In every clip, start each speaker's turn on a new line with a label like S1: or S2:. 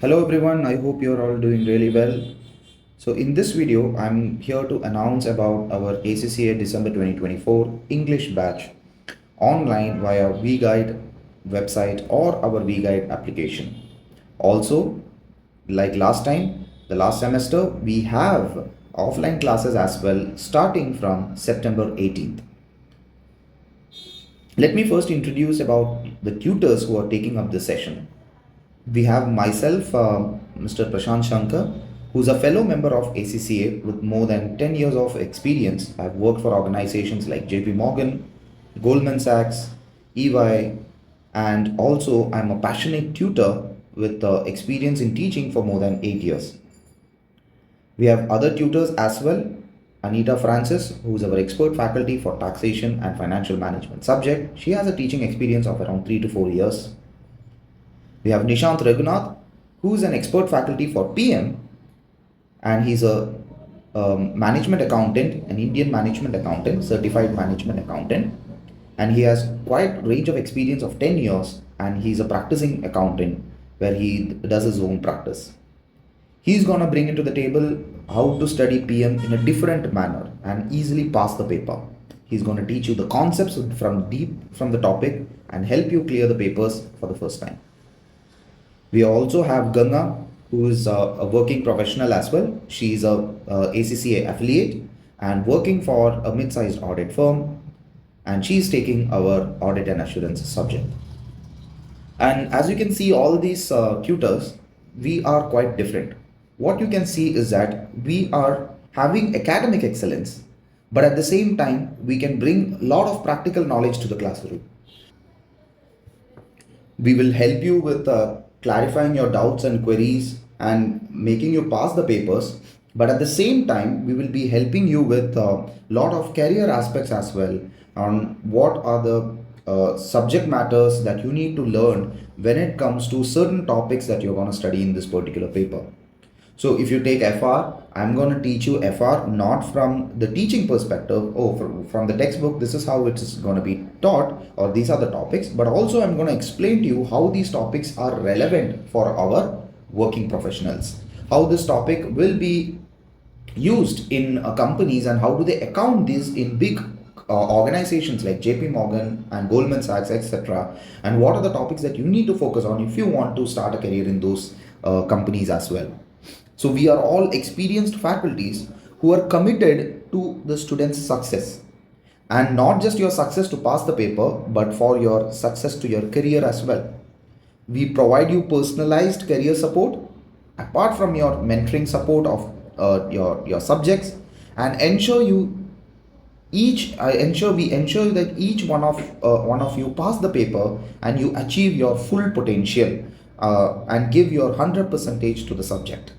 S1: Hello everyone, I hope you're all doing really well. So in this video, I'm here to announce about our ACCA December 2024 English batch online via Wegyde website or our Wegyde application. Also, like last time, the last semester, we have offline classes as well starting from September 18th. Let me first introduce about the tutors who are taking up this session. We have myself, Mr. Prasanth Shankar, who's a fellow member of ACCA with more than 10 years of experience. I've worked for organizations like JP Morgan, Goldman Sachs, EY, and also I'm a passionate tutor with experience in teaching for more than 8 years. We have other tutors as well. Aneetta Francis, who is our expert faculty for taxation and financial management subject. She has a teaching experience of around 3 to 4 years. We have Nishanth Raghunath, who is an expert faculty for PM, and he's a management accountant, an Indian management accountant, certified management accountant, and he has quite range of experience of 10 years, and he's a practicing accountant where he does his own practice. He's gonna bring into the table how to study PM in a different manner and easily pass the paper. He's gonna teach you the concepts from the topic and help you clear the papers for the first time. We also have Ganga, who is a working professional as well. She's a ACCA affiliate and working for a mid-sized audit firm, and she's taking our audit and assurance subject. And as you can see, all these tutors, we are quite different. What you can see is that we are having academic excellence, but at the same time, we can bring a lot of practical knowledge to the classroom. We will help you with clarifying your doubts and queries and making you pass the papers. But at the same time, we will be helping you with a lot of career aspects as well on what are the subject matters that you need to learn when it comes to certain topics that you're going to study in this particular paper. So if you take FR, I'm going to teach you FR not from the teaching perspective, from the textbook, this is how it's going to be taught, or these are the topics, but also I'm going to explain to you how these topics are relevant for our working professionals, how this topic will be used in companies and how do they account these in big organizations like JP Morgan and Goldman Sachs, etc. And what are the topics that you need to focus on if you want to start a career in those companies as well. So we are all experienced faculties who are committed to the student's success, and not just your success to pass the paper, but for your success to your career as well. We provide you personalized career support apart from your mentoring support of your subjects, and we ensure that each one of you pass the paper and you achieve your full potential and give your 100% to the subject.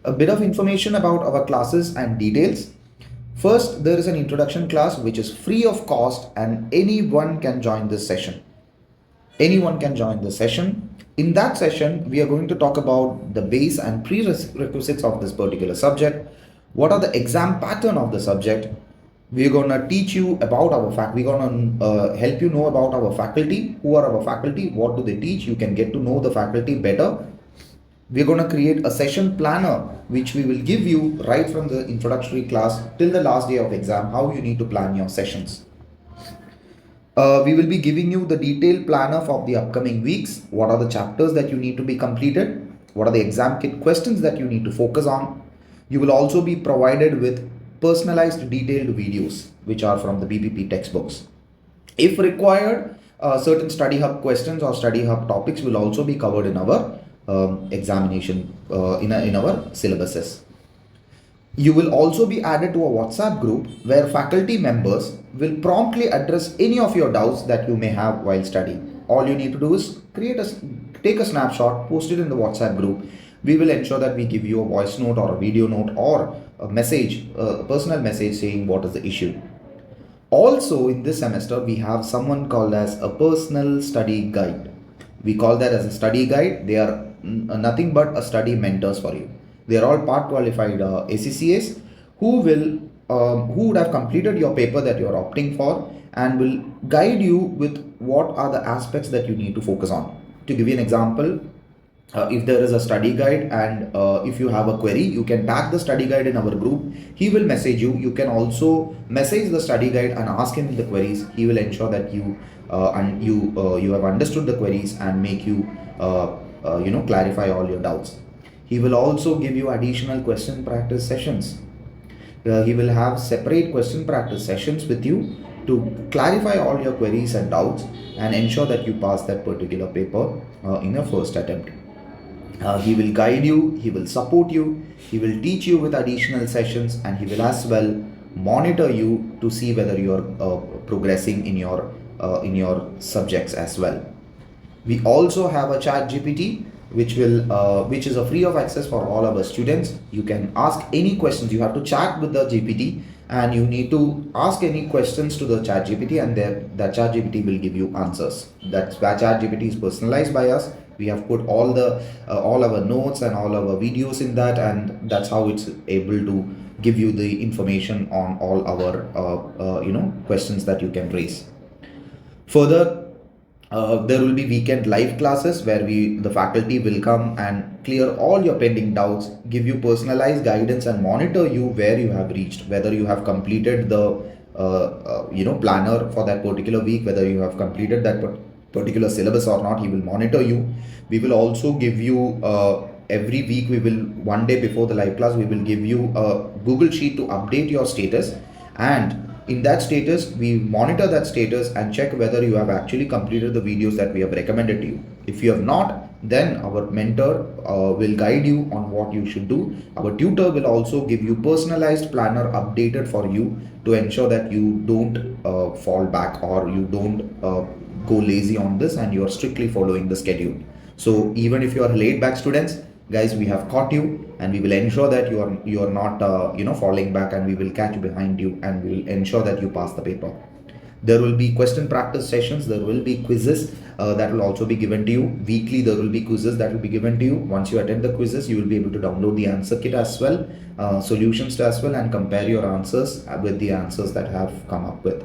S1: A bit of information about our classes and details. First, there is an introduction class which is free of cost and anyone can join this session. Anyone can join this session. In that session, we are going to talk about the base and prerequisites of this particular subject. What are the exam pattern of the subject? We're going to teach you about our faculty. We're going to help you know about our faculty. Who are our faculty? What do they teach? You can get to know the faculty better. We're going to create a session planner which we will give you right from the introductory class till the last day of exam, how you need to plan your sessions. We will be giving you the detailed planner for the upcoming weeks. What are the chapters that you need to be completed? What are the exam kit questions that you need to focus on? You will also be provided with personalized detailed videos which are from the BPP textbooks. If required, certain study hub questions or study hub topics will also be covered in our examination in our syllabuses. You will also be added to a WhatsApp group where faculty members will promptly address any of your doubts that you may have while studying. All you need to do is take a snapshot, post it in the WhatsApp group. We will ensure that we give you a voice note or a video note or a message, a personal message saying what is the issue. Also in this semester, we have someone called as a personal study guide. We call that as a study guide. They are nothing but a study mentors for you. They are all part qualified ACCAs who would have completed your paper that you are opting for, and will guide you with what are the aspects that you need to focus on. To give you an example, if there is a study guide and if you have a query, you can tag the study guide in our group. He will message you. You can also message the study guide and ask him the queries. He will ensure that you have understood the queries and make you clarify all your doubts. He will also give you additional question practice sessions. He will have separate question practice sessions with you to clarify all your queries and doubts and ensure that you pass that particular paper in your first attempt. He will guide you, he will support you, he will teach you with additional sessions, and he will as well monitor you to see whether you are progressing in your subjects as well. We also have a chat GPT which is a free of access for all our students. You can ask any questions. You have to chat with the GPT and you need to ask any questions to the chat GPT, and that chat GPT will give you answers. That chat GPT is personalized by us. We have put all our notes and all our videos in that, and that's how it's able to give you the information on all our questions that you can raise. Further, there will be weekend live classes where the faculty will come and clear all your pending doubts, give you personalized guidance, and monitor you where you have reached, whether you have completed the planner for that particular week, whether you have completed that particular syllabus or not. He will monitor you. We will also give you every week, one day before the live class, we will give you a Google Sheet to update your status, and in that status we monitor that status and check whether you have actually completed the videos that we have recommended to you. If you have not, then our mentor will guide you on what you should do. Our tutor will also give you personalized planner updated for you to ensure that you don't fall back or you don't go lazy on this, and you are strictly following the schedule. So even if you are laid back students, guys, we have caught you, and we will ensure that you are not falling back, and we will catch behind you, and we will ensure that you pass the paper. There will be question practice sessions. There will be quizzes that will also be given to you weekly. There will be quizzes that will be given to you. Once you attend the quizzes, you will be able to download the answer kit as well, solutions as well, and compare your answers with the answers that have come up with.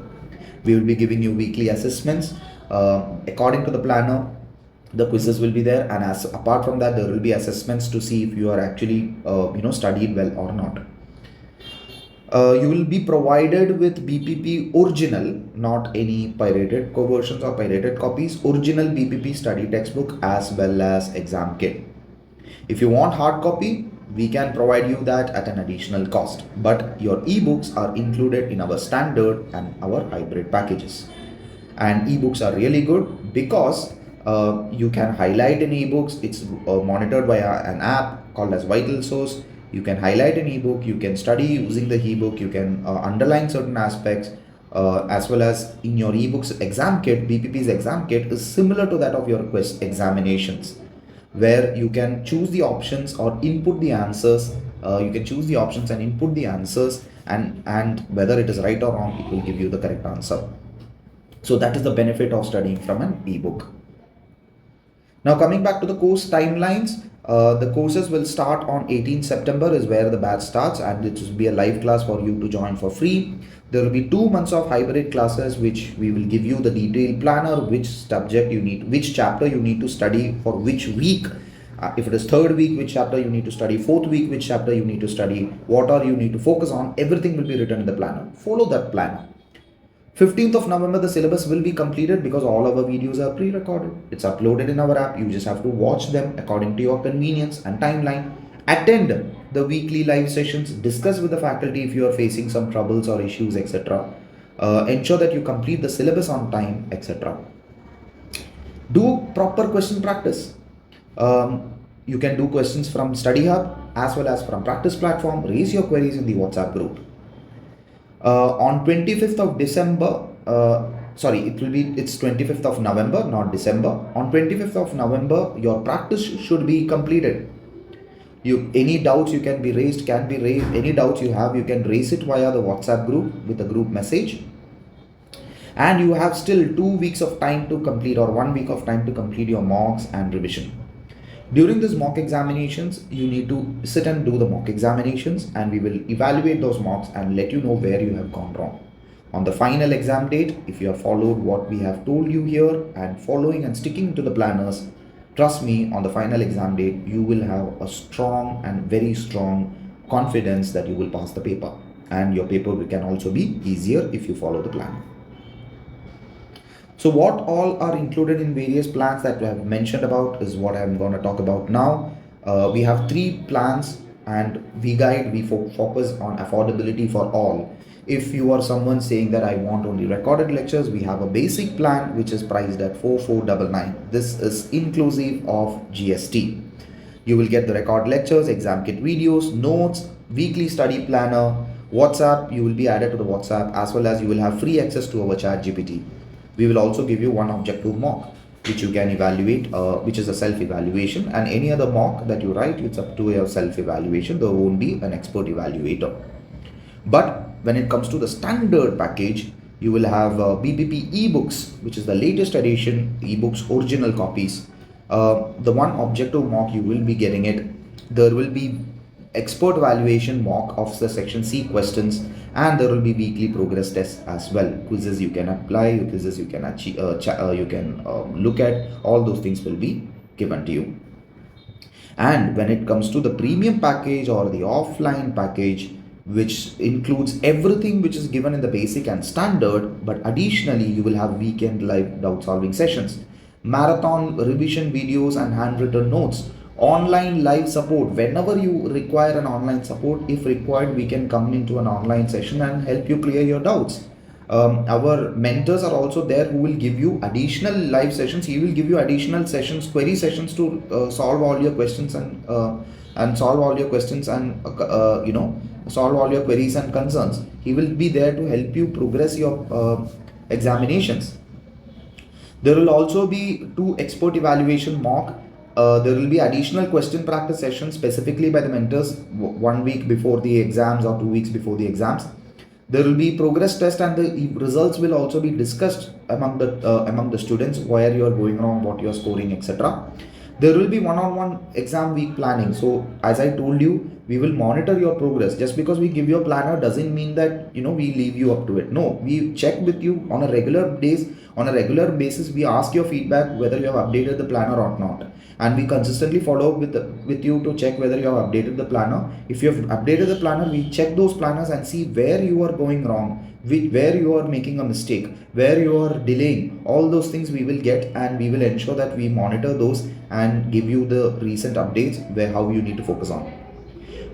S1: We will be giving you weekly assessments according to the planner. The quizzes will be there, and apart from that, there will be assessments to see if you are actually studied well or not. You will be provided with BPP original, not any pirated versions or pirated copies, original BPP study textbook as well as exam kit. If you want hard copy, we can provide you that at an additional cost, but your ebooks are included in our standard and our hybrid packages. And ebooks are really good because you can highlight in ebooks. It's monitored by an app called as Vital Source. You can highlight an ebook, you can study using the ebook, you can underline certain aspects, as well as in your ebooks exam kit. BPP's exam kit is similar to that of your quest examinations, where you can choose the options or input the answers. You can choose the options and input the answers, and whether it is right or wrong, it will give you the correct answer. So that is the benefit of studying from an ebook. Now coming back to the course timelines, the courses will start on 18 September is where the batch starts, and it will be a live class for you to join for free. There will be 2 months of hybrid classes, which we will give you the detailed planner, which subject you need, which chapter you need to study for which week. If it is 3rd week, which chapter you need to study, 4th week, which chapter you need to study, what are you need to focus on, everything will be written in the planner. Follow that planner. 15th of November, the syllabus will be completed because all our videos are pre-recorded. It's uploaded in our app. You just have to watch them according to your convenience and timeline. Attend the weekly live sessions. Discuss with the faculty if you are facing some troubles or issues, etc. Ensure that you complete the syllabus on time, etc. Do proper question practice. You can do questions from Study Hub as well as from Practice Platform. Raise your queries in the WhatsApp group. On 25th of December, it's 25th of November, not December. On 25th of November, your practice should be completed. Any doubts you can be raised. Any doubts you have, you can raise it via the WhatsApp group with a group message. And you have still 2 weeks of time to complete, or 1 week of time to complete your mocks and revision. During these mock examinations, you need to sit and do the mock examinations, and we will evaluate those mocks and let you know where you have gone wrong. On the final exam date, if you have followed what we have told you here and following and sticking to the planners, trust me, on the final exam date, you will have a strong and very strong confidence that you will pass the paper, and your paper can also be easier if you follow the plan. So what all are included in various plans that we have mentioned about is what I'm going to talk about now. We have 3 plans, and Wegyde, we focus on affordability for all. If you are someone saying that I want only recorded lectures, we have a basic plan which is priced at 4499. This is inclusive of GST. You will get the record lectures, exam kit videos, notes, weekly study planner, WhatsApp. You will be added to the WhatsApp, as well as you will have free access to our chat GPT. We will also give you one objective mock which you can evaluate, which is a self-evaluation, and any other mock that you write, it's up to your self-evaluation. There won't be an expert evaluator. But when it comes to the standard package, you will have BPP ebooks, which is the latest edition ebooks, original copies. The one objective mock you will be getting it. There will be expert evaluation mock of the section C questions, and there will be weekly progress tests as well. Quizzes you can apply, quizzes you can achieve, you can look at. All those things will be given to you. And when it comes to the premium package or the offline package, which includes everything which is given in the basic and standard, but additionally you will have weekend live doubt solving sessions, marathon revision videos and handwritten notes, online live support. Whenever you require an online support, if required, we can come into an online session and help you clear your doubts. Our mentors are also there who will give you additional live sessions. He will give you additional sessions, query sessions to solve all your questions and solve all your questions and solve all your queries and concerns. He will be there to help you progress your examinations. There will also be 2 expert evaluation mock. There will be additional question practice sessions specifically by the mentors 1 week before the exams or 2 weeks before the exams. There will be progress test, and the results will also be discussed among the students, where you are going wrong, what you are scoring, etc. There will be one-on-one exam week planning. So as I told you, we will monitor your progress. Just because we give you a planner doesn't mean that we leave you up to it. No, we check with you on a regular basis. We ask your feedback whether you have updated the planner or not, and we consistently follow up with you to check whether you have updated the planner. If you have updated the planner, we check those planners and see where you are going wrong, where you are making a mistake, where you are delaying. All those things we will get, and we will ensure that we monitor those and give you the recent updates where how you need to focus on.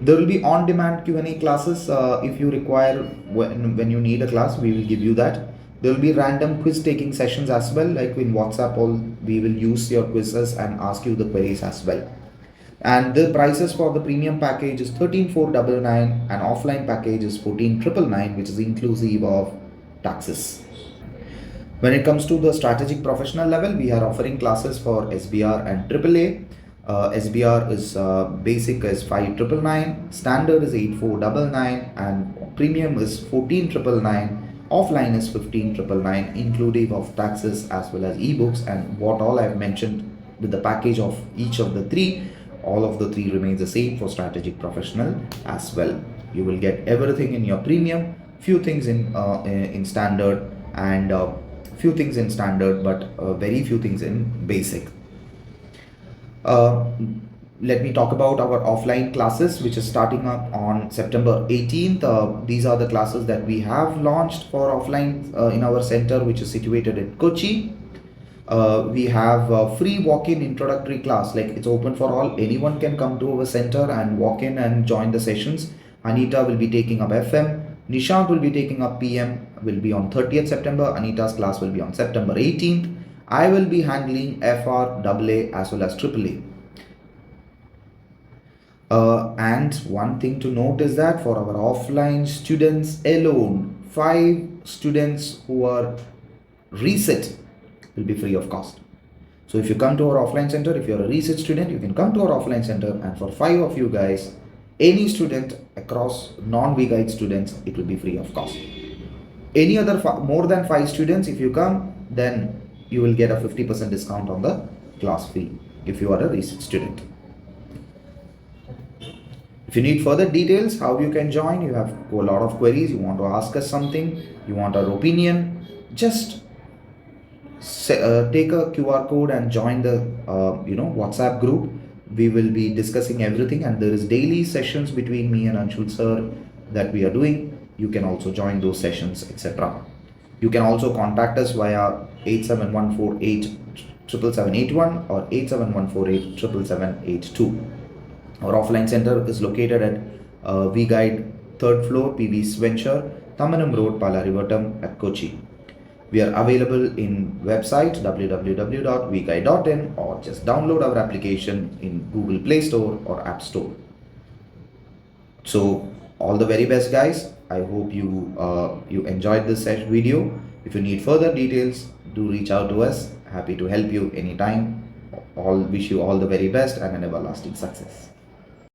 S1: There will be on-demand Q&A classes. If you require, when you need a class, we will give you that. There will be random quiz taking sessions as well, like in WhatsApp. We will use your quizzes and ask you the queries as well. And the prices for the premium package is 13,499 and offline package is 14,999, which is inclusive of taxes. When it comes to the strategic professional level, we are offering classes for SBR and AAA. SBR is basic is 5,999, standard is 8,499, and premium is 14,999. Offline is 15,999, inclusive of taxes as well as ebooks, and what all I've mentioned with the package of each of the 3. All of the 3 remains the same for strategic professional as well. You will get everything in your premium, few things in standard, and few things in standard, but very few things in basic. Let me talk about our offline classes, which is starting up on September 18th. These are the classes that we have launched for offline in our center, which is situated in Kochi. We have a free walk-in introductory class, like it's open for all. Anyone can come to our center and walk in and join the sessions. Aneetta will be taking up FM. Nishanth will be taking up PM, will be on 30th September. Aneetta's class will be on September 18th. I will be handling FR, AA as well as AAA. And one thing to note is that for our offline students alone, 5 students who are reset will be free of cost. So if you come to our offline center, if you're a research student, you can come to our offline center, and for 5 of you guys, any student across non-Wegyde students, it will be free of cost. Any other more than 5 students, if you come, then you will get a 50% discount on the class fee if you are a research student. If you need further details, how you can join, you have a lot of queries, you want to ask us something, you want our opinion, just take a QR code and join the WhatsApp group. We will be discussing everything, and there is daily sessions between me and Anshul sir that we are doing. You can also join those sessions, etc. You can also contact us via 87148 or 87148 Our offline center is located at Wegyde, 3rd floor, PB's Venture, Thamanam Road, Palarivattam at Kochi. We are available in website www.wegyde.in, or just download our application in Google Play Store or App Store. So all the very best, guys. I hope you enjoyed this video. If you need further details, do reach out to us. Happy to help you anytime. Wish you all the very best and an everlasting success.